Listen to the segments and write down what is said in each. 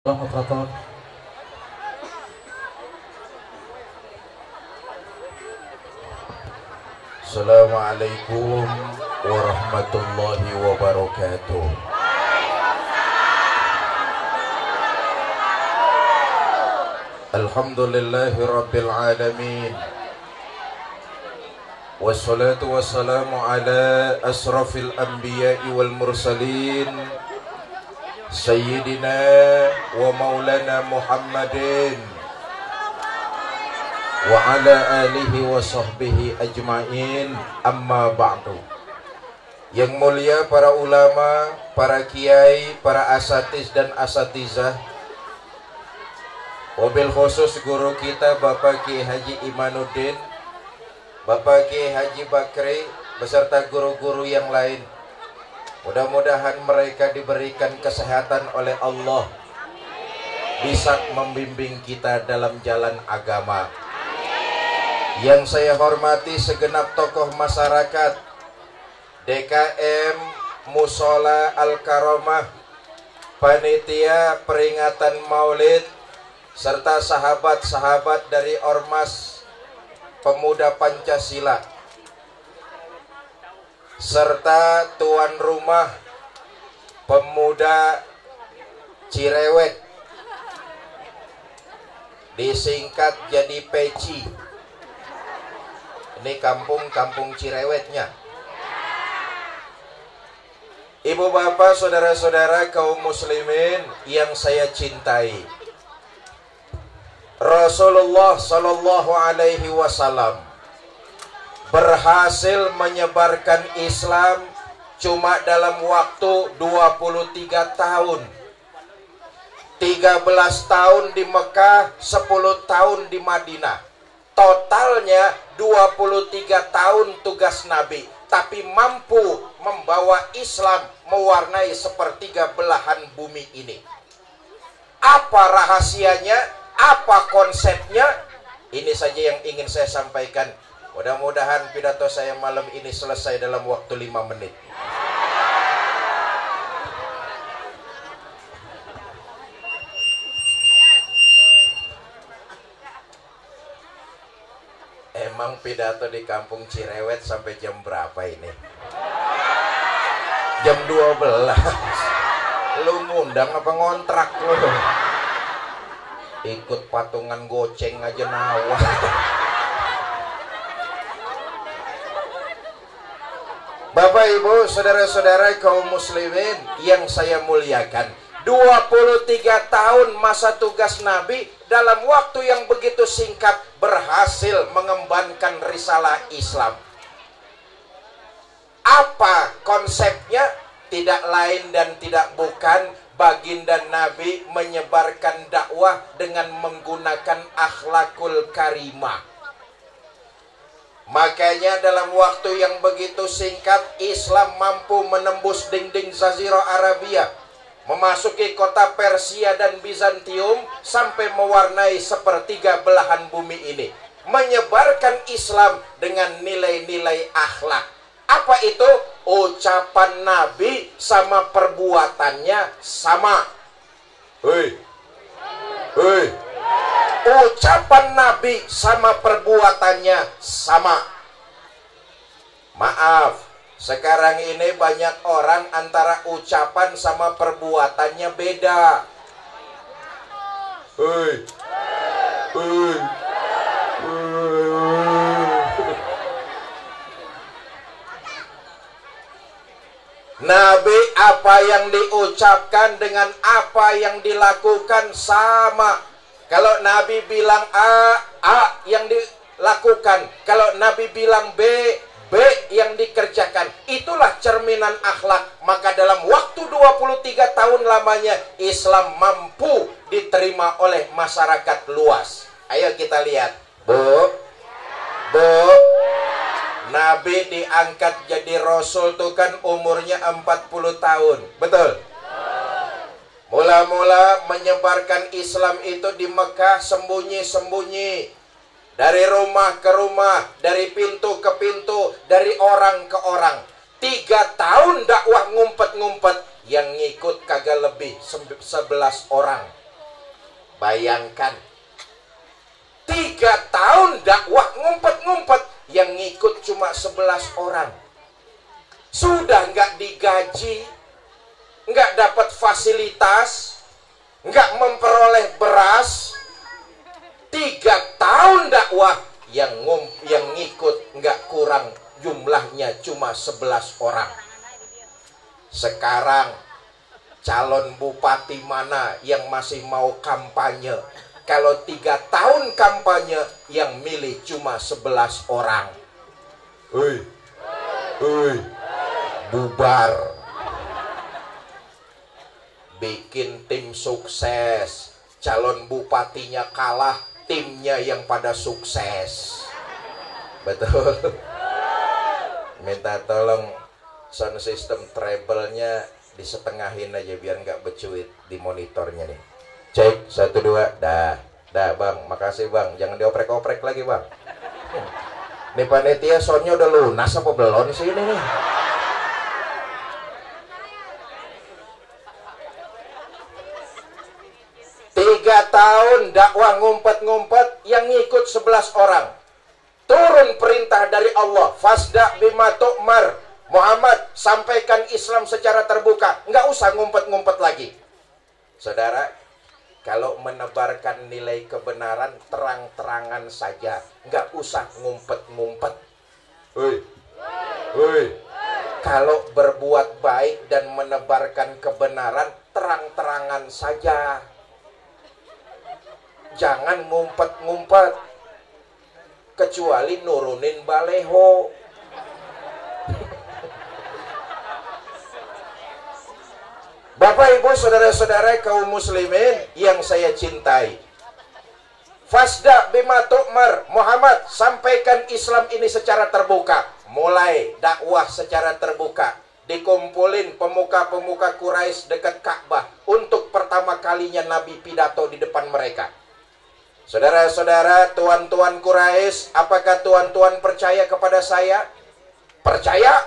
wabarakatuh. Assalamualaikum warahmatullahi wabarakatuh. Alhamdulillahi rabbil alamin. Wassalatu wassalamu ala asrafil anbiya'i wal mursalin Sayyidina wa maulana Muhammadin wa ala alihi wa sahbihi ajma'in, amma ba'du. Yang mulia para ulama, para kiai, para asatiz dan asatizah, wabil khusus guru kita Bapak Kiai Haji Imanuddin, Bapak Kiai Haji Bakri, beserta guru-guru yang lain. Mudah-mudahan mereka diberikan kesehatan oleh Allah, bisa membimbing kita dalam jalan agama. Yang saya hormati segenap tokoh masyarakat DKM Musola Al-Karomah, panitia peringatan Maulid, serta sahabat-sahabat dari Ormas Pemuda Pancasila, serta tuan rumah Pemuda Cirewet, disingkat jadi PECI. Ini kampung Cirewetnya. Ibu bapak, saudara-saudara kaum muslimin yang saya cintai, Rasulullah Sallallahu Alaihi Wasallam berhasil menyebarkan Islam cuma dalam waktu 23 tahun. 13 tahun di Mekah, 10 tahun di Madinah. Totalnya 23 tahun tugas Nabi, tapi mampu membawa Islam mewarnai sepertiga belahan bumi ini. Apa rahasianya? Apa konsepnya? Ini saja yang ingin saya sampaikan. Mudah-mudahan pidato saya malam ini selesai dalam waktu 5 menit. Emang pidato di kampung Cirewet sampai jam berapa ini? Jam 12. Lu ngundang apa ngontrak lu? Ikut patungan goceng aja nawar. Bapak Ibu, saudara-saudara kaum muslimin yang saya muliakan, 23 tahun masa tugas Nabi dalam waktu yang begitu singkat berhasil mengembankan risalah Islam. Apa konsepnya? Tidak lain dan tidak bukan baginda Nabi menyebarkan dakwah dengan menggunakan akhlakul karimah. Makanya dalam waktu yang begitu singkat Islam mampu menembus dinding Jazirah Arabia, memasuki kota Persia dan Bizantium sampai mewarnai sepertiga belahan bumi ini, menyebarkan Islam dengan nilai-nilai akhlak. Apa itu? Ucapan Nabi sama perbuatannya sama. Hei, hei. Ucapan Nabi sama perbuatannya sama. Maaf, sekarang ini banyak orang antara ucapan sama perbuatannya beda. Hei, hei, Nabi apa yang diucapkan dengan apa yang dilakukan sama. Kalau Nabi bilang A yang dilakukan. Kalau Nabi bilang B yang dikerjakan. Itulah cerminan akhlak. Maka dalam waktu 23 tahun lamanya Islam mampu diterima oleh masyarakat luas. Ayo kita lihat. Bu, Nabi diangkat jadi Rasul itu kan umurnya 40 tahun. Betul? Mula-mula menyebarkan Islam itu di Mekah sembunyi-sembunyi. Dari rumah ke rumah, dari pintu ke pintu, dari orang ke orang. 3 tahun dakwah ngumpet-ngumpet. Yang ngikut kagak lebih 11 orang. Bayangkan 3 tahun dakwah ngumpet-ngumpet, yang ngikut cuma 11 orang. Sudah nggak digaji, nggak dapat fasilitas, nggak memperoleh beras. 3 tahun dakwah, yang ngikut nggak kurang jumlahnya cuma 11 orang. Sekarang calon bupati mana yang masih mau kampanye? Kalau 3 tahun kampanye, yang milih cuma 11 orang. Bubar. Bikin tim sukses, calon bupatinya kalah, timnya yang pada sukses. Betul. Minta tolong sound system treble-nya disetengahin aja biar nggak becuit di monitornya nih. Cek 1 2, dah bang, makasih bang, jangan dioprek-oprek lagi bang. Nih panitia soundnya udah lunas apa belum sih ini nih? Tahun dakwah ngumpet-ngumpet, yang ngikut 11 orang. Turun perintah dari Allah, fasda bima tu'mar. Muhammad, sampaikan Islam secara terbuka, nggak usah ngumpet-ngumpet lagi. Saudara, kalau menebarkan nilai kebenaran, terang-terangan saja, nggak usah ngumpet-ngumpet. Kalau berbuat baik dan menebarkan kebenaran, terang-terangan saja. Jangan ngumpet-ngumpet, kecuali nurunin baleho. Bapak Ibu saudara-saudara kaum muslimin yang saya cintai, fasda bima tu'mar. Muhammad, sampaikan Islam ini secara terbuka. Mulai dakwah secara terbuka, dikumpulin pemuka-pemuka Quraisy dekat Ka'bah. Untuk pertama kalinya Nabi pidato di depan mereka. Saudara-saudara, tuan-tuan Quraisy, apakah tuan-tuan percaya kepada saya? Percaya?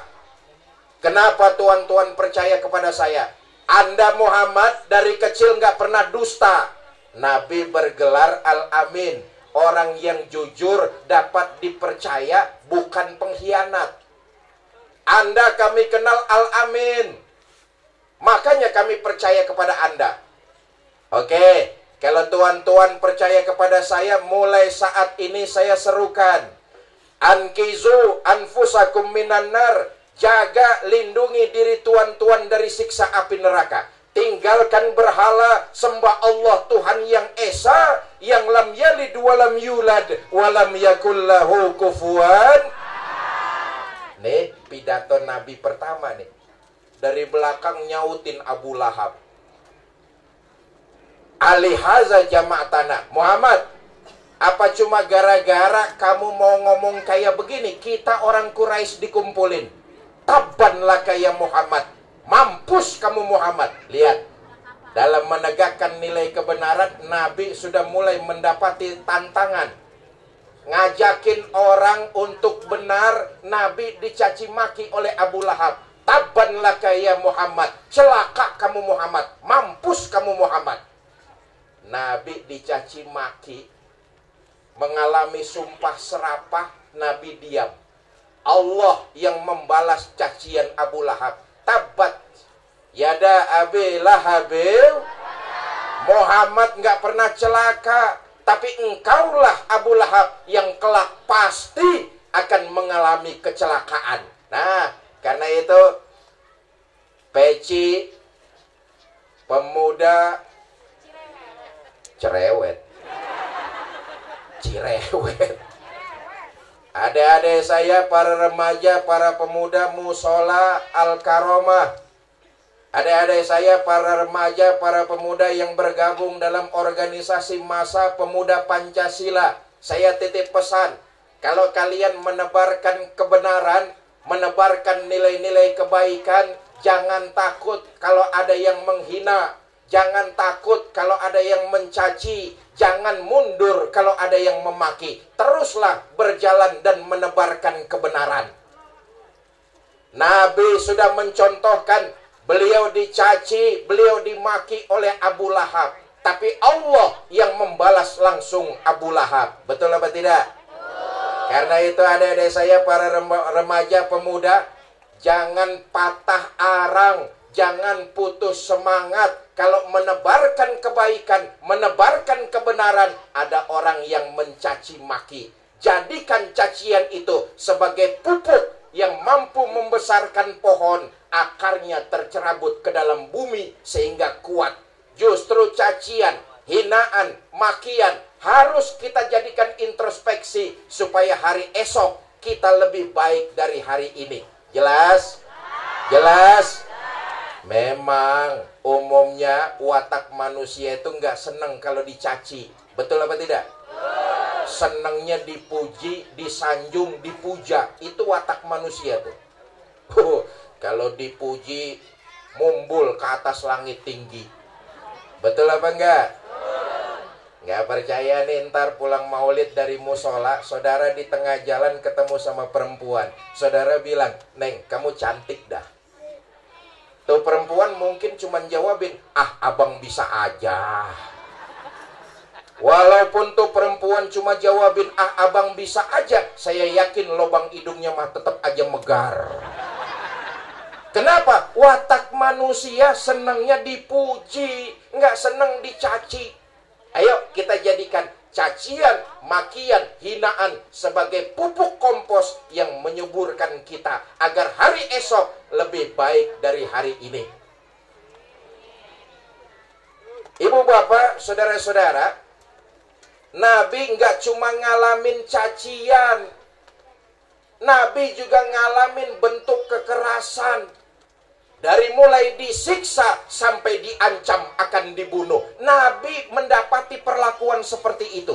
Kenapa tuan-tuan percaya kepada saya? Anda Muhammad dari kecil nggak pernah dusta. Nabi bergelar Al-Amin, orang yang jujur, dapat dipercaya, bukan pengkhianat. Anda kami kenal Al-Amin, makanya kami percaya kepada Anda. Oke. Kalau tuan-tuan percaya kepada saya, mulai saat ini saya serukan, ankizu anfusakum minan nar. Jaga, lindungi diri tuan-tuan dari siksa api neraka. Tinggalkan berhala, sembah Allah Tuhan yang Esa, yang lam yalid walam yulad walam yakul lahu kufuwan. Nih pidato Nabi pertama nih. Dari belakang nyautin Abu Lahab. Alihaza jama'atana. Muhammad, apa cuma gara-gara kamu mau ngomong kayak begini, kita orang Quraisy dikumpulin? Tabbanlah kayak Muhammad. Mampus kamu Muhammad. Lihat, dalam menegakkan nilai kebenaran, Nabi sudah mulai mendapati tantangan. Ngajakin orang untuk benar, Nabi dicaci maki oleh Abu Lahab. Tabbanlah kayak Muhammad. Celaka kamu Muhammad. Mampus kamu Muhammad. Nabi dicaci maki, mengalami sumpah serapah, Nabi diam. Allah yang membalas cacian Abu Lahab. Tabat yada Abi Lahabil. Muhammad nggak pernah celaka, tapi engkaulah Abu Lahab yang kelak pasti akan mengalami kecelakaan. Nah, karena itu peci pemuda cerewet. Adik-adik saya, para remaja, para pemuda musola Al-Karomah. Adik-adik saya, para remaja, para pemuda yang bergabung dalam organisasi massa pemuda Pancasila. Saya titip pesan, kalau kalian menebarkan kebenaran, menebarkan nilai-nilai kebaikan, jangan takut kalau ada yang menghina. Jangan takut kalau ada yang mencaci. Jangan mundur kalau ada yang memaki. Teruslah berjalan dan menebarkan kebenaran. Nabi sudah mencontohkan, beliau dicaci, beliau dimaki oleh Abu Lahab. Tapi Allah yang membalas langsung Abu Lahab. Betul apa tidak? Karena itu adik-adik saya, para remaja pemuda, jangan patah arang, jangan putus semangat. Kalau menebarkan kebaikan, menebarkan kebenaran, ada orang yang mencaci maki. Jadikan cacian itu sebagai pupuk yang mampu membesarkan pohon, akarnya tercerabut ke dalam bumi sehingga kuat. Justru cacian, hinaan, makian harus kita jadikan introspeksi supaya hari esok kita lebih baik dari hari ini. Jelas? Jelas? Memang umumnya watak manusia itu nggak seneng kalau dicaci. Betul apa tidak? Senengnya dipuji, disanjung, dipuja. Itu watak manusia tuh. Kalau dipuji, mumbul ke atas langit tinggi. Betul apa enggak? Nggak percaya nih, ntar pulang maulid dari musola, saudara di tengah jalan ketemu sama perempuan. Saudara bilang, "Neng, kamu cantik dah." Tuh perempuan mungkin cuman jawabin, "Ah, abang bisa aja." Walaupun tuh perempuan cuma jawabin, "Ah, abang bisa aja," saya yakin lubang hidungnya mah tetap aja megar. Kenapa? Watak manusia senangnya dipuji, nggak senang dicaci. Ayo kita jadikan cacian, makian, hinaan sebagai pupuk kompos yang menyuburkan kita agar hari esok lebih baik dari hari ini. Ibu bapak, saudara-saudara, Nabi nggak cuma ngalamin cacian, Nabi juga ngalamin bentuk kekerasan. Dari mulai disiksa sampai diancam akan dibunuh, Nabi mendapati perlakuan seperti itu.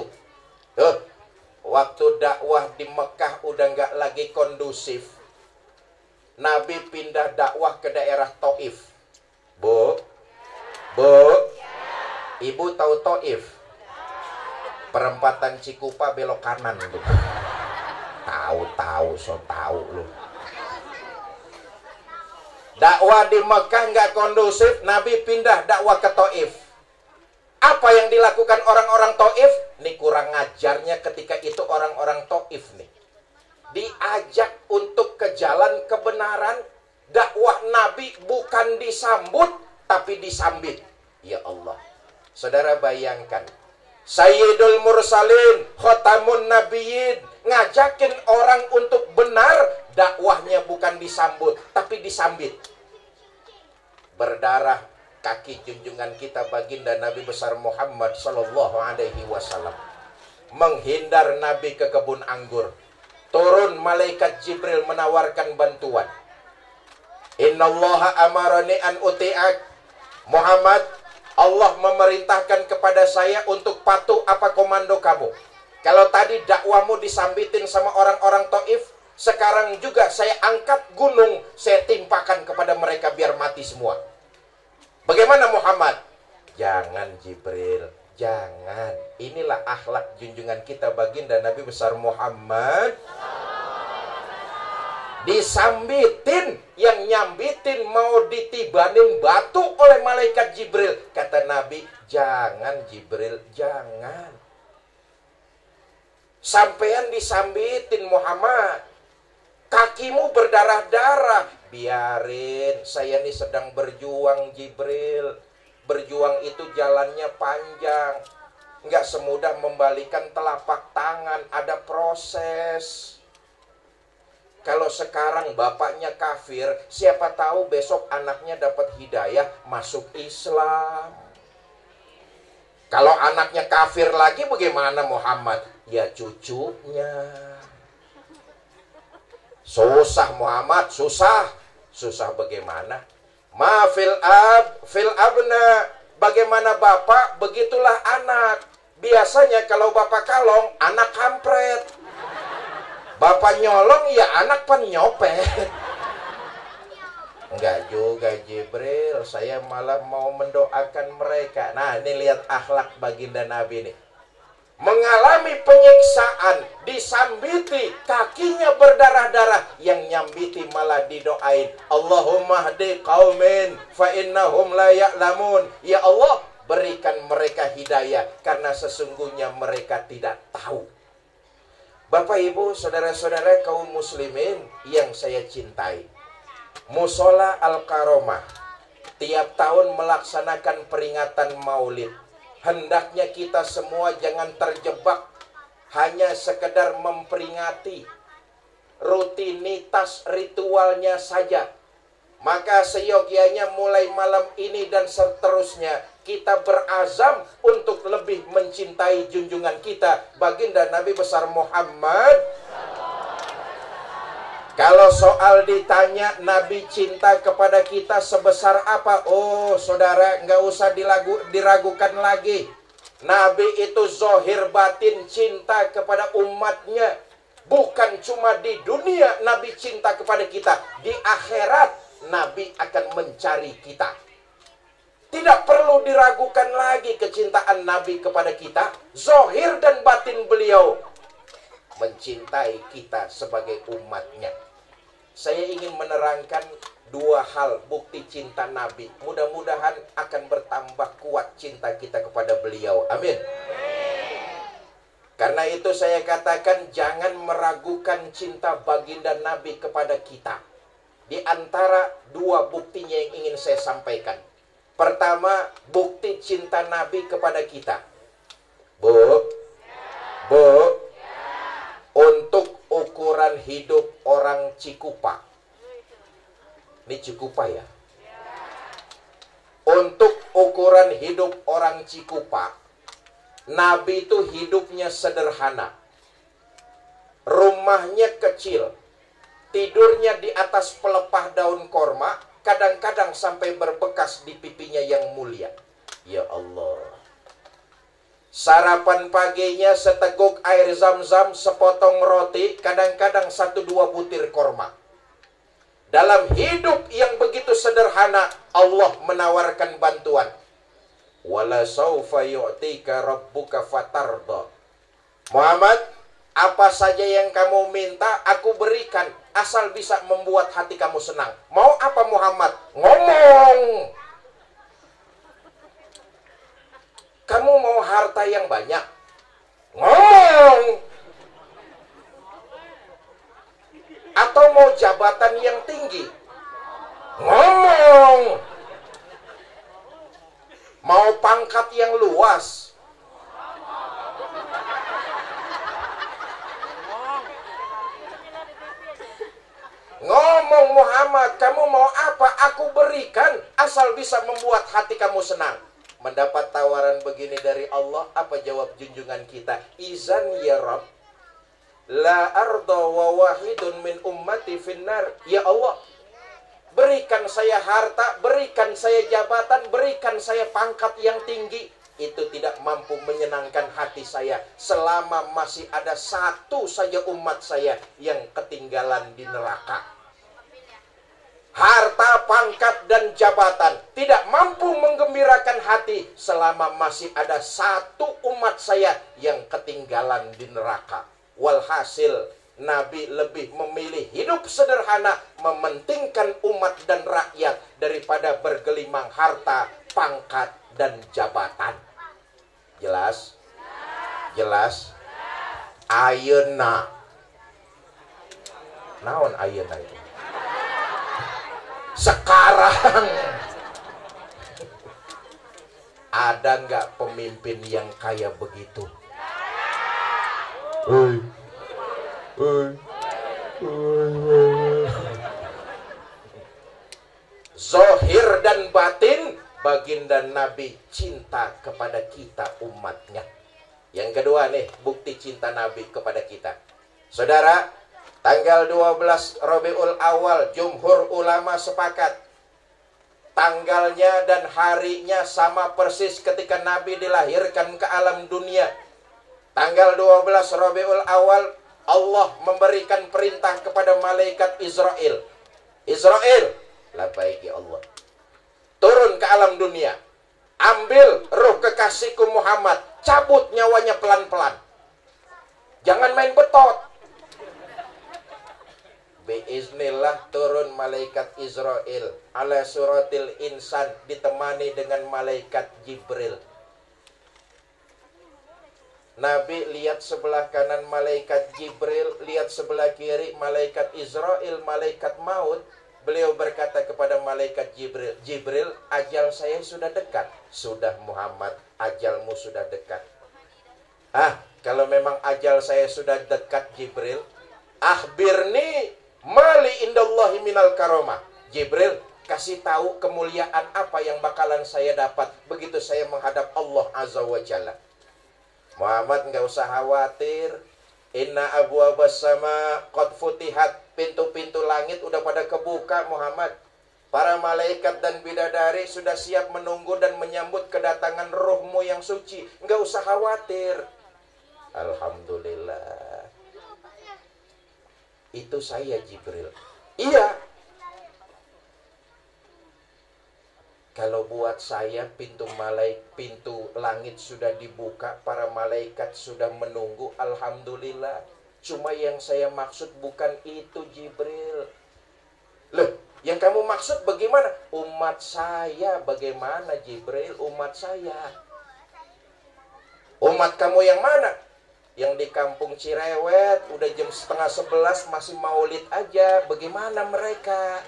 Waktu dakwah di Mekah udah nggak lagi kondusif, Nabi pindah dakwah ke daerah Taif. Bu, ibu tahu Taif? Perempatan Cikupa belok kanan tuh. Tahu, so tahu lu. Dakwah di Mekah nggak kondusif, Nabi pindah dakwah ke Taif. Apa yang dilakukan orang-orang Taif? Nih kurang ngajarnya ketika itu orang-orang Taif nih. Diajak untuk ke jalan kebenaran, dakwah Nabi bukan disambut, tapi disambit. Ya Allah. Saudara bayangkan, Sayyidul Mursalin, Khotamun Nabiyyin, ngajakin orang untuk benar, dakwahnya bukan disambut, tapi disambit. Berdarah kaki junjungan kita baginda Nabi besar Muhammad Sallallahu Alaihi Wasallam. Menghindar Nabi ke kebun anggur. Turun malaikat Jibril menawarkan bantuan. Innallaha amarani an uti'ak. Muhammad, Allah memerintahkan kepada saya untuk patuh apa komando kamu. Kalau tadi dakwamu disambitin sama orang-orang Taif, sekarang juga saya angkat gunung, saya timpakan kepada mereka biar mati semua. Bagaimana Muhammad? Jangan Jibril, jangan. Inilah akhlak junjungan kita baginda Nabi besar Muhammad. Disambitin, yang nyambitin mau ditibanin batu oleh malaikat Jibril. Kata Nabi, jangan Jibril, jangan. Sampean disambitin Muhammad, kakimu berdarah-darah. Biarin, saya ini sedang berjuang Jibril. Berjuang itu jalannya panjang, nggak semudah membalikan telapak tangan, ada proses. Kalau sekarang bapaknya kafir, siapa tahu besok anaknya dapat hidayah masuk Islam. Kalau anaknya kafir lagi bagaimana Muhammad? Ya cucunya. Susah Muhammad, susah. Susah bagaimana? Ma fil abna. Bagaimana bapak, begitulah anak. Biasanya kalau bapak kalong, anak kampret. Bapak nyolong, ya anak pan nyopet. Enggak juga Jibril, saya malah mau mendoakan mereka. Nah, ini lihat akhlak baginda Nabi nih. Mengalami penyiksaan, disambiti, kakinya berdarah-darah, yang nyambiti malah didoain. Allahumma hdi qaumin fa innahum la ya'lamun. Ya Allah, berikan mereka hidayah, karena sesungguhnya mereka tidak tahu. Bapak Ibu, saudara-saudara kaum muslimin yang saya cintai, Musola Al-Karomah tiap tahun melaksanakan peringatan Maulid. Hendaknya kita semua jangan terjebak hanya sekedar memperingati rutinitas ritualnya saja. Maka seyogianya mulai malam ini dan seterusnya kita berazam untuk lebih mencintai junjungan kita, baginda Nabi besar Muhammad. Kalau soal ditanya Nabi cinta kepada kita sebesar apa, oh saudara, nggak usah diragukan lagi. Nabi itu zohir batin cinta kepada umatnya. Bukan cuma di dunia Nabi cinta kepada kita, di akhirat Nabi akan mencari kita. Tidak perlu diragukan lagi kecintaan Nabi kepada kita. Zohir dan batin beliau mencintai kita sebagai umatnya. Saya ingin menerangkan dua hal bukti cinta Nabi. Mudah-mudahan akan bertambah kuat cinta kita kepada beliau. Amin. Karena itu saya katakan jangan meragukan cinta baginda Nabi kepada kita. Di antara dua buktinya yang ingin saya sampaikan. Pertama, bukti cinta Nabi kepada kita. Bu, untuk ukuran hidup orang Cikupa. Ini Cikupa ya? Untuk ukuran hidup orang Cikupa, Nabi itu hidupnya sederhana. Rumahnya kecil. Tidurnya di atas pelepah daun korma, kadang-kadang sampai berbekas di pipinya yang mulia. Ya Allah. Sarapan paginya seteguk air zam-zam, sepotong roti, kadang-kadang 1-2 butir korma. Dalam hidup yang begitu sederhana, Allah menawarkan bantuan. Wala saufa yu'tika rabbuka fatarda. Muhammad, apa saja yang kamu minta, aku berikan. Asal bisa membuat hati kamu senang. Mau apa Muhammad? Ngomong. Kamu mau harta yang banyak? Ngomong. Atau mau jabatan yang tinggi? Ngomong. Mau pangkat yang luas? Ngomong Muhammad, kamu mau apa? Aku berikan, asal bisa membuat hati kamu senang. Mendapat tawaran begini dari Allah, apa jawab junjungan kita? Izan ya Rabb, la arda wa wahidun min ummati finnar. Ya Allah, berikan saya harta, berikan saya jabatan, berikan saya pangkat yang tinggi. Itu tidak mampu menyenangkan hati saya selama masih ada satu saja umat saya yang ketinggalan di neraka. Harta, pangkat, dan jabatan tidak mampu menggembirakan hati selama masih ada satu umat saya yang ketinggalan di neraka. Walhasil, Nabi lebih memilih hidup sederhana, mementingkan umat dan rakyat daripada bergelimang harta, pangkat, dan jabatan. Jelas? Jelas? Ayeuna. Naon ayeuna itu? Sekarang ada nggak pemimpin yang kayak begitu? Zohir dan batin, baginda Nabi cinta kepada kita umatnya. Yang kedua nih, bukti cinta Nabi kepada kita. Saudara, tanggal 12 Rabiul Awal, jumhur ulama sepakat. Tanggalnya dan harinya sama persis ketika Nabi dilahirkan ke alam dunia. Tanggal 12 Rabiul Awal, Allah memberikan perintah kepada malaikat Israel. Israel, labbaik ya Allah. Turun ke alam dunia. Ambil ruh kekasihku Muhammad. Cabut nyawanya pelan-pelan. Jangan main betot. Biiznillah turun malaikat Israel ala suratil insan ditemani dengan malaikat Jibril. Nabi lihat sebelah kanan malaikat Jibril, lihat sebelah kiri malaikat Israel, malaikat maut. Beliau berkata kepada malaikat Jibril, Jibril, ajal saya sudah dekat. Sudah Muhammad, ajalmu sudah dekat. Kalau memang ajal saya sudah dekat Jibril, akhbirni mali indallahi minal karomah. Jibril, kasih tahu kemuliaan apa yang bakalan saya dapat begitu saya menghadap Allah Azza wa Jalla. Muhammad nggak usah khawatir. Inna abwabas sama qad futihat. Pintu-pintu langit udah pada kebuka Muhammad. Para malaikat dan bidadari sudah siap menunggu dan menyambut kedatangan ruhmu yang suci. Nggak usah khawatir. Alhamdulillah. Itu saya Jibril. Iya. Kalau buat saya pintu langit sudah dibuka, para malaikat sudah menunggu, alhamdulillah. Cuma yang saya maksud bukan itu Jibril. Loh, yang kamu maksud bagaimana? Umat saya. Bagaimana Jibril? Umat saya. Umat kamu yang mana? Yang di kampung Cirewet, udah jam 10:30 masih maulid aja. Bagaimana mereka?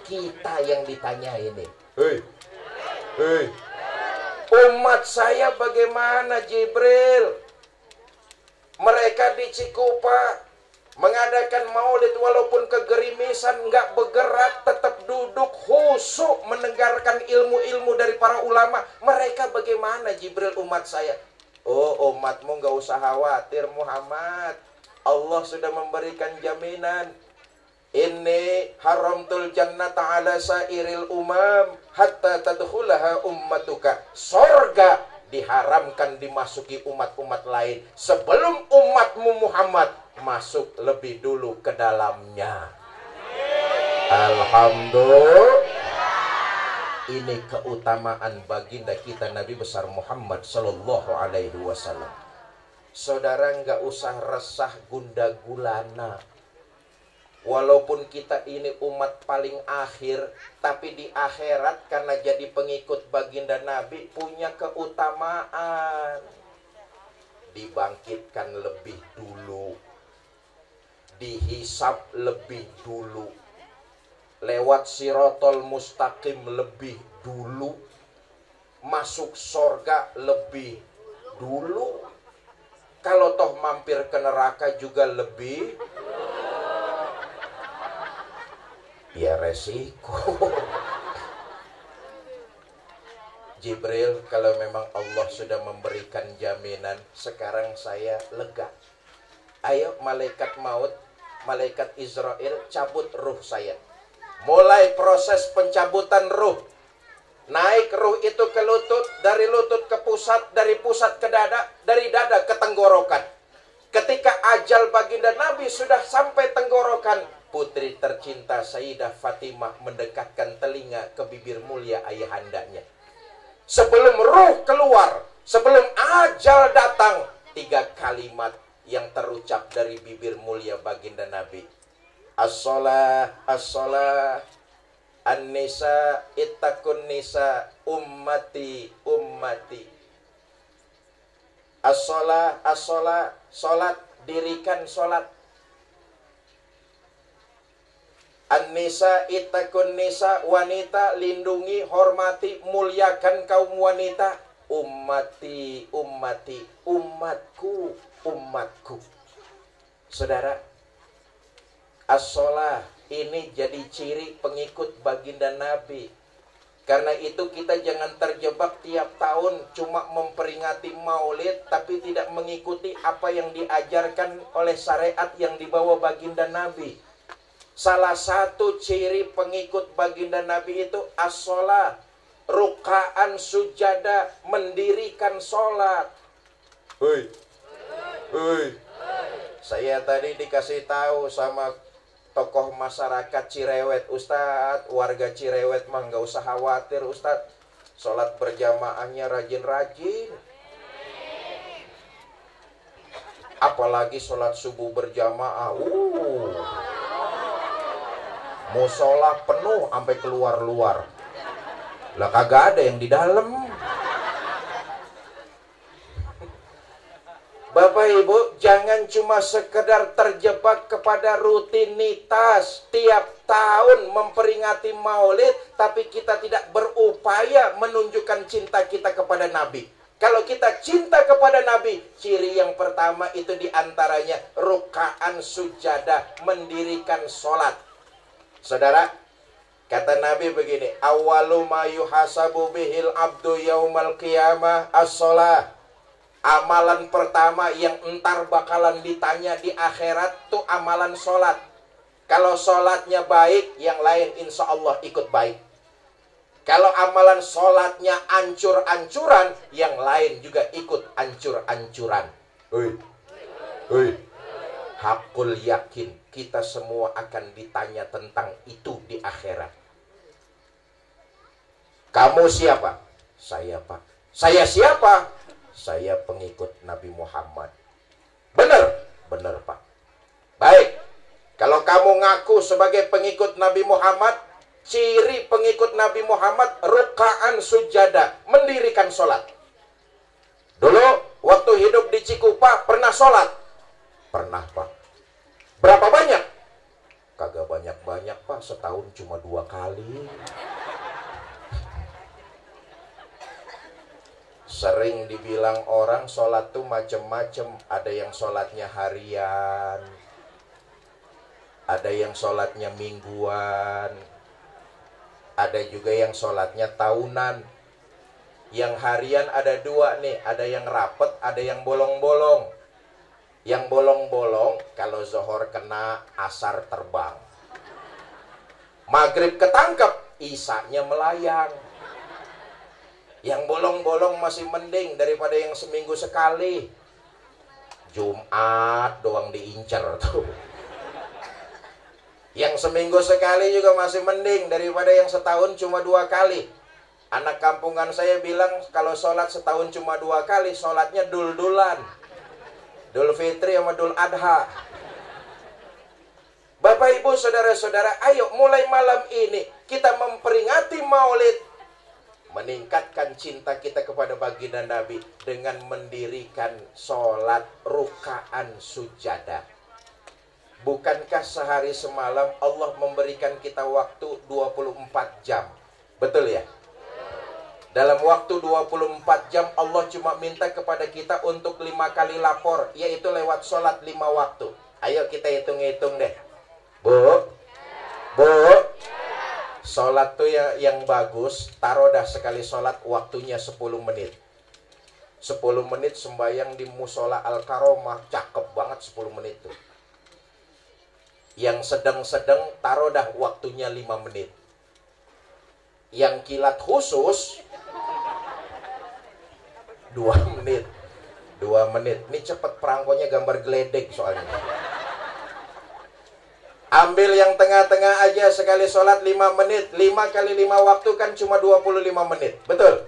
Kita yang ditanya ini. Hei. Umat saya bagaimana Jibril? Mereka di Cikupa mengadakan maulid walaupun kegerimisan, nggak bergerak, tetap duduk khusyuk mendengarkan ilmu-ilmu dari para ulama. Mereka bagaimana Jibril umat saya? Oh, umatmu nggak usah khawatir Muhammad. Allah sudah memberikan jaminan. Inni haramtul jannata ala sairil umam hatta tadkhulaha ummatuka. Sorga diharamkan dimasuki umat-umat lain sebelum umatmu Muhammad masuk lebih dulu ke dalamnya. Alhamdulillah. Ini keutamaan baginda kita Nabi besar Muhammad sallallahu alaihi wasallam. Saudara nggak usah resah gundah gulana. Walaupun kita ini umat paling akhir, tapi di akhirat karena jadi pengikut baginda Nabi punya keutamaan. Dibangkitkan lebih dulu, dihisab lebih dulu, lewat sirotol mustaqim lebih dulu, masuk sorga lebih dulu. Kalau toh mampir ke neraka juga lebih. Ya resiko. Jibril, kalau memang Allah sudah memberikan jaminan, sekarang saya lega. Ayo malaikat maut, malaikat Israel, cabut ruh saya. Mulai proses pencabutan ruh. Naik ruh itu ke lutut, dari lutut ke pusat, dari pusat ke dada, dari dada ke tenggorokan. Ketika ajal baginda Nabi sudah sampai tenggorokan, putri tercinta Sayyidah Fatimah mendekatkan telinga ke bibir mulia ayahandanya. Sebelum ruh keluar, sebelum ajal datang, 3 kalimat yang terucap dari bibir mulia baginda Nabi. As-shalah, as-shalah, an-nisa, ittaqun nisa, ummati, ummati. As-shalah, as-shalah, salat, dirikan salat. An-nisa, ittaqun nisa, wanita, lindungi, hormati, muliakan kaum wanita. Ummati, ummati, umatku, umatku. Saudara, as-shalah ini jadi ciri pengikut baginda Nabi. Karena itu kita jangan terjebak tiap tahun cuma memperingati maulid tapi tidak mengikuti apa yang diajarkan oleh syariat yang dibawa baginda Nabi. Salah satu ciri pengikut baginda Nabi itu as-shalah, rukaan sujada, mendirikan sholat. Saya tadi dikasih tahu sama tokoh masyarakat Cirewet, Ustadz, warga Cirewet mah nggak usah khawatir Ustadz, sholat berjamaahnya rajin-rajin. Apalagi sholat subuh berjamaah. Musola penuh sampai keluar-luar. Lah kagak ada yang di dalam. Bapak Ibu, jangan cuma sekedar terjebak kepada rutinitas tiap tahun memperingati Maulid, tapi kita tidak berupaya menunjukkan cinta kita kepada Nabi. Kalau kita cinta kepada Nabi, ciri yang pertama itu diantaranya rukaan sujadah, mendirikan sholat. Saudara, kata Nabi begini, awwalu ma yuhasabu bihil abdu yaumal qiyamah as-sholah. Amalan pertama yang entar bakalan ditanya di akhirat tuh amalan sholat. Kalau sholatnya baik, yang lain insya Allah ikut baik. Kalau amalan sholatnya ancur-ancuran, yang lain juga ikut ancur-ancuran. Hakul yakin, kita semua akan ditanya tentang itu di akhirat. Kamu siapa? Saya, Pak. Saya siapa? Saya pengikut Nabi Muhammad. Benar? Benar, Pak. Baik. Kalau kamu ngaku sebagai pengikut Nabi Muhammad, ciri pengikut Nabi Muhammad rukaan sujadah, mendirikan sholat. Dulu waktu hidup di Cikupa pernah sholat? Pernah, Pak. Berapa banyak? Kagak banyak-banyak, Pak. Setahun cuma 2 kali. Sering dibilang orang sholat tuh macem-macem. Ada yang sholatnya harian, ada yang sholatnya mingguan, ada juga yang sholatnya tahunan. Yang harian ada 2 nih, ada yang rapet, ada yang bolong-bolong. Yang bolong-bolong kalau zuhur kena, asar terbang, maghrib ketangkep, isanya melayang. Yang bolong-bolong masih mending daripada yang seminggu sekali. Jumat doang diincer tuh. Yang seminggu sekali juga masih mending daripada yang setahun cuma 2 kali. Anak kampungan saya bilang kalau sholat setahun cuma 2 kali, sholatnya dul-dulan. Dul Fitri sama Dul Adha. Bapak Ibu saudara-saudara, ayo mulai malam ini kita memperingati Maulid, meningkatkan cinta kita kepada baginda Nabi dengan mendirikan sholat rukaan sujadah. Bukankah sehari semalam Allah memberikan kita waktu 24 jam? Betul ya? Dalam waktu 24 jam Allah cuma minta kepada kita untuk 5 kali lapor, yaitu lewat sholat 5 waktu. Ayo kita hitung-hitung deh. Bu, sholat tuh yang bagus, taruh dah sekali sholat waktunya 10 menit. 10 menit sembahyang di musola Al-Karomah, cakep banget 10 menit tuh. Yang sedang-sedang taruh dah waktunya 5 menit. Yang kilat khusus 2 menit. 2 menit. Ini cepet perangkonya gambar geledek soalnya. Ambil yang tengah-tengah aja sekali sholat 5 menit. 5 kali 5 waktu kan cuma 25 menit. Betul?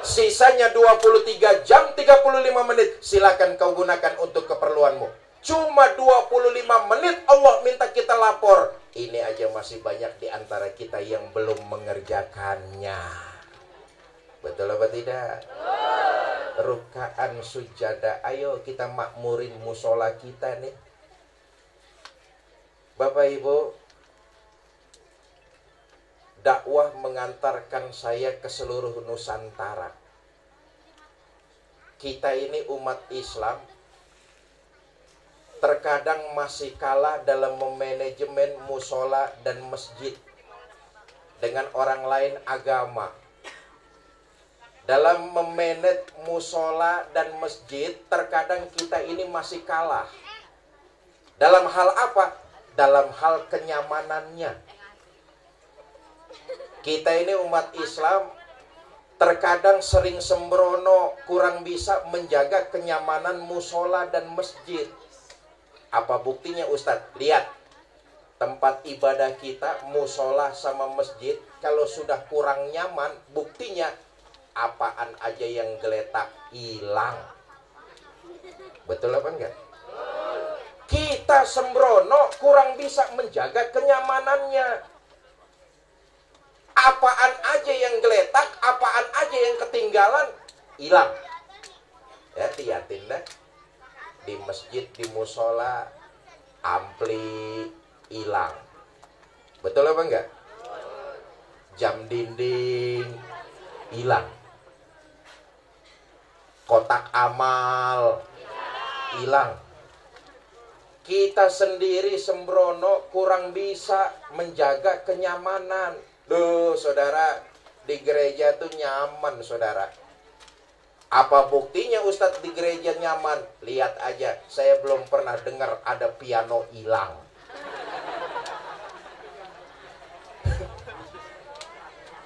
Sisanya 23 jam 35 menit. Silakan kau gunakan untuk keperluanmu. Cuma 25 menit Allah minta kita lapor. Ini aja masih banyak di antara kita yang belum mengerjakannya. Betul apa tidak? Rukaan sujadah. Ayo kita makmurin musola kita nih. Bapak Ibu, dakwah mengantarkan saya ke seluruh Nusantara. Kita ini umat Islam terkadang masih kalah dalam memanajemen musola dan masjid dengan orang lain agama. Dalam memanage musola dan masjid, terkadang kita ini masih kalah. Dalam hal apa? Dalam hal kenyamanannya. Kita ini umat Islam terkadang sering sembrono, kurang bisa menjaga kenyamanan musola dan masjid. Apa buktinya Ustadz? Lihat, tempat ibadah kita, musola sama masjid, kalau sudah kurang nyaman, buktinya apaan aja yang geletak hilang. Betul apa enggak? Kita sembrono kurang bisa menjaga kenyamanannya. Apaan aja yang geletak, apaan aja yang ketinggalan, hilang. Ya, liatin dah. Di masjid, di musola, ampli hilang. Betul apa enggak? Jam dinding hilang. Kotak amal hilang. Kita sendiri sembrono kurang bisa menjaga kenyamanan. Duh, saudara, di gereja tuh nyaman, saudara. Apa buktinya Ustadz di gereja nyaman? Lihat aja, saya belum pernah dengar ada piano hilang.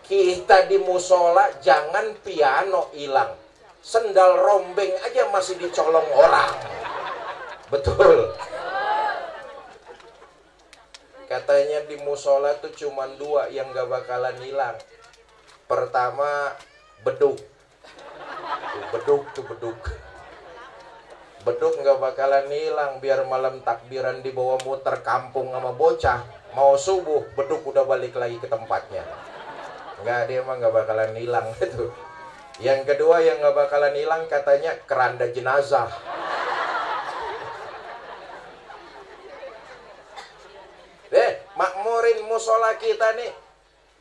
Kita di musola jangan piano hilang. Sendal rombeng aja masih dicolong orang. Betul. Katanya di musola tuh cuma 2 yang gak bakalan hilang. Pertama, beduk. Beduk. Beduk gak bakalan hilang. Biar malam takbiran dibawa muter kampung sama bocah, mau subuh, beduk udah balik lagi ke tempatnya. Enggak, dia mah gak bakalan hilang itu. Yang kedua yang gak bakalan hilang katanya keranda jenazah. Makmurin musola kita nih,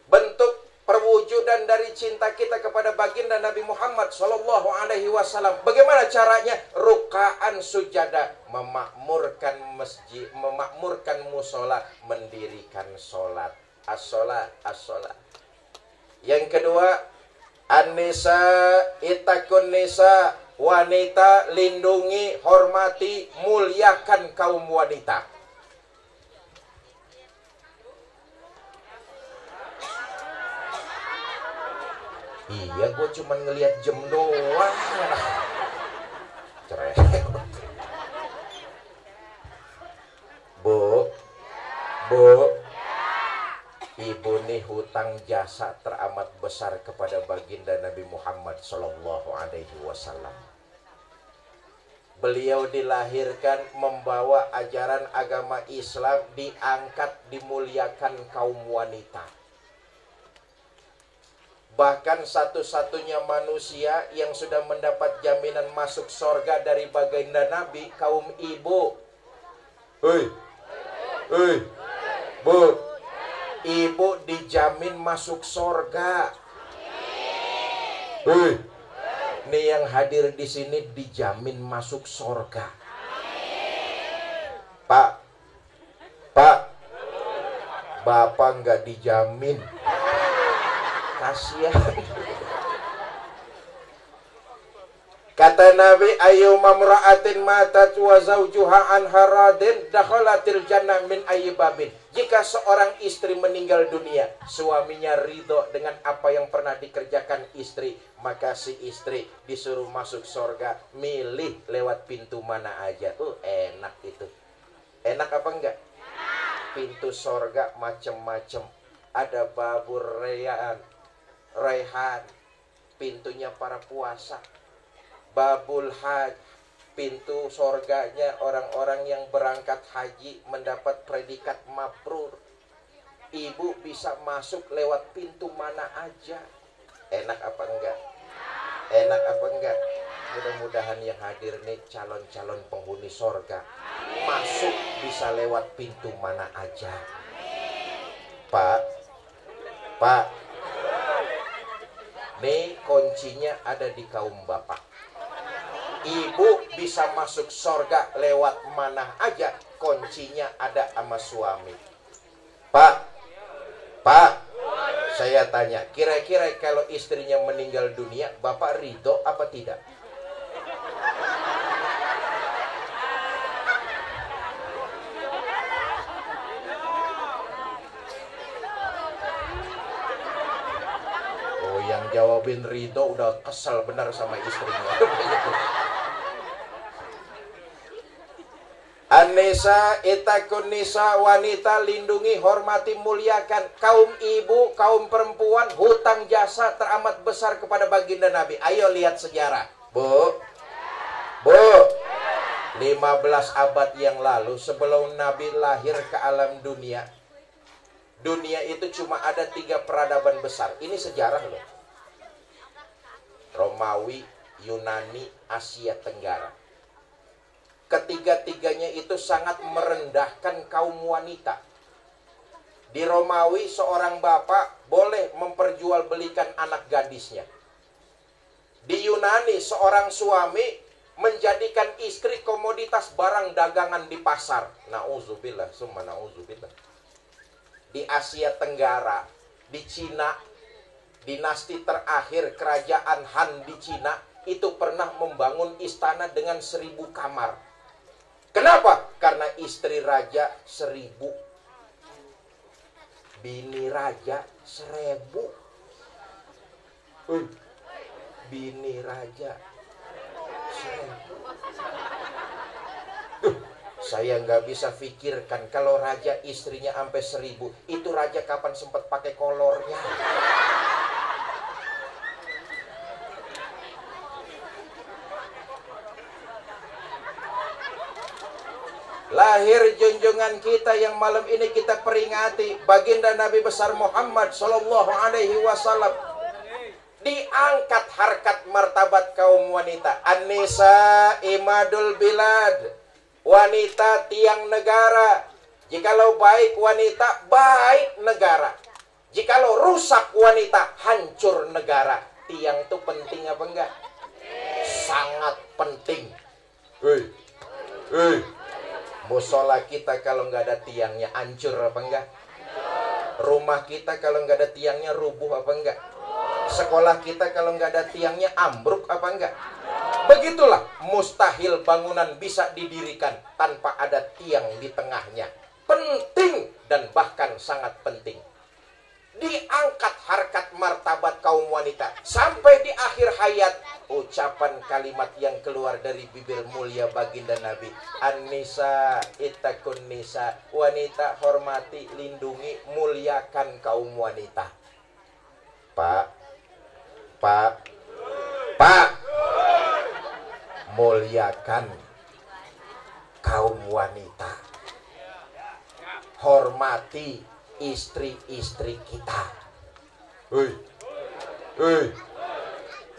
bentuk perwujudan dari cinta kita kepada baginda Nabi Muhammad Sallallahu Alaihi Wasallam. Bagaimana caranya? Rukaan sujada, memakmurkan masjid, memakmurkan musola, mendirikan sholat. As-sholat, as-sholat. Yang kedua, an-nisa itakun nisa, wanita lindungi, hormati, muliakan kaum wanita. Iya, gue cuma ngelihat jam doang. Cerewet. Bu, ibu nih hutang jasa teramat besar kepada baginda Nabi Muhammad Sallallahu Alaihi Wasallam. Beliau dilahirkan membawa ajaran agama Islam, diangkat, dimuliakan kaum wanita. Bahkan satu-satunya manusia yang sudah mendapat jaminan masuk surga dari baginda Nabi, kaum ibu. Bu, ibu dijamin masuk surga. Nih yang hadir di sini dijamin masuk surga. Pak, Bapak nggak dijamin. Kasihan. Kata Nabi, ayu mamra'atin matat wa zawjuha an haradin dakhalatil jannah min ayyibabin. Jika seorang istri meninggal dunia, suaminya ridho dengan apa yang pernah dikerjakan istri, maka si istri disuruh masuk surga, milih lewat pintu mana aja. Enak itu. Enak apa enggak? Pintu surga macem-macem. Ada babur Raihan, pintunya para puasa. Babul Haj, pintu surganya orang-orang yang berangkat haji mendapat predikat mabrur. Ibu bisa masuk lewat pintu mana aja. Enak apa enggak? Enak apa enggak? Mudah-mudahan yang hadir nih calon-calon penghuni surga, masuk bisa lewat pintu mana aja. Pak, nih kuncinya ada di kaum bapak. Ibu bisa masuk surga lewat mana aja, kuncinya ada sama suami. Pak, saya tanya, kira-kira kalau istrinya meninggal dunia, bapak ridho apa tidak? Oh, yang jawabin ridho udah kesel benar sama istrinya. An-nisa itakun nisa, wanita lindungi, hormati, muliakan. Kaum ibu, kaum perempuan, hutang jasa teramat besar kepada baginda Nabi. Ayo lihat sejarah. Bu, 15 abad yang lalu sebelum Nabi lahir ke alam dunia, dunia itu cuma ada 3 peradaban besar. Ini sejarah loh. Romawi, Yunani, Asia Tenggara. Ketiga-tiganya itu sangat merendahkan kaum wanita. Di Romawi seorang bapak boleh memperjualbelikan anak gadisnya. Di Yunani seorang suami menjadikan istri komoditas barang dagangan di pasar. Nauzubillah, summa nauzubillah. Di Asia Tenggara, di Cina, dinasti terakhir kerajaan Han di Cina itu pernah membangun istana dengan 1000 kamar. Kenapa? Karena istri raja 1000, bini raja 1000. Bini raja 1000. Saya nggak bisa pikirkan kalau raja istrinya sampai 1000. Itu raja kapan sempat pakai kolornya? Lahir junjungan kita yang malam ini kita peringati, baginda Nabi besar Muhammad Sallallahu Alaihi Wasallam. Diangkat harkat martabat kaum wanita. An-nisa imadul bilad. Wanita tiang negara. Jikalau baik wanita, baik negara. Jikalau rusak wanita, hancur negara. Tiang itu penting apa enggak? Sangat penting. Musola kita kalau nggak ada tiangnya hancur apa enggak? Rumah kita kalau nggak ada tiangnya rubuh apa enggak? Sekolah kita kalau nggak ada tiangnya ambruk apa enggak? Begitulah, mustahil bangunan bisa didirikan tanpa ada tiang di tengahnya. Penting dan bahkan sangat penting. Diangkat harkat martabat kaum wanita. Sampai di akhir hayat, ucapan kalimat yang keluar dari bibir mulia baginda Nabi. An-nisa ittaqun nisa. Wanita hormati, lindungi, muliakan kaum wanita. Pak, muliakan kaum wanita. Hormati istri-istri kita.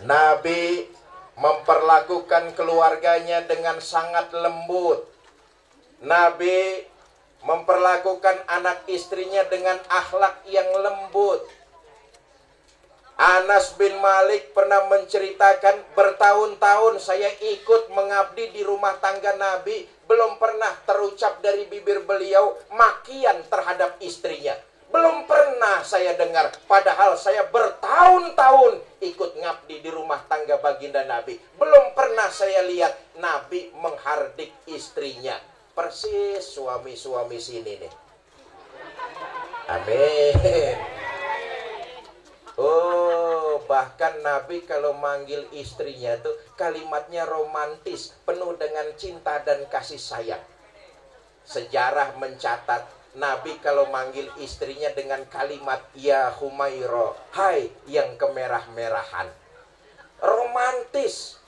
Nabi memperlakukan keluarganya dengan sangat lembut. Nabi memperlakukan anak istrinya dengan akhlak yang lembut. Anas bin Malik pernah menceritakan, bertahun-tahun saya ikut mengabdi di rumah tangga Nabi, belum pernah terucap dari bibir beliau makian terhadap istrinya. Belum pernah saya dengar, padahal saya bertahun-tahun ikut ngabdi di rumah tangga baginda Nabi. Belum pernah saya lihat Nabi menghardik istrinya. Persis suami-suami sini nih. Amin. Oh, bahkan Nabi kalau manggil istrinya tuh kalimatnya romantis, penuh dengan cinta dan kasih sayang. Sejarah mencatat Nabi kalau manggil istrinya dengan kalimat ya Humaira, hai yang kemerah-merahan. Romantis.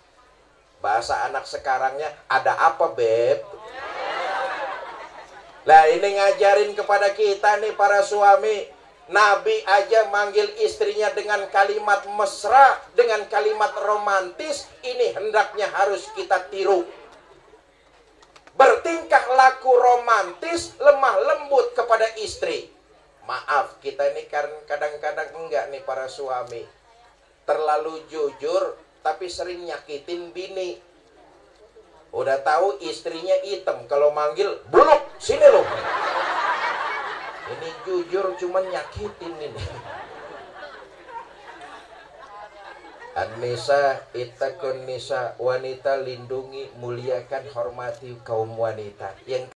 Bahasa anak sekarangnya, ada apa beb? Nah ini ngajarin kepada kita nih para suami. Nabi aja manggil istrinya dengan kalimat mesra, dengan kalimat romantis. Ini hendaknya harus kita tiru. Bertingkah laku romantis, lemah lembut kepada istri. Maaf, kita ini kadang-kadang enggak nih para suami. Terlalu jujur, tapi sering nyakitin bini. Udah tahu istrinya hitam, kalau manggil, buluk, sini loh. Ini jujur cuman nyakitin ini. An-nisa ittaqun nisa. Wanita lindungi, muliakan, hormati kaum wanita. Yang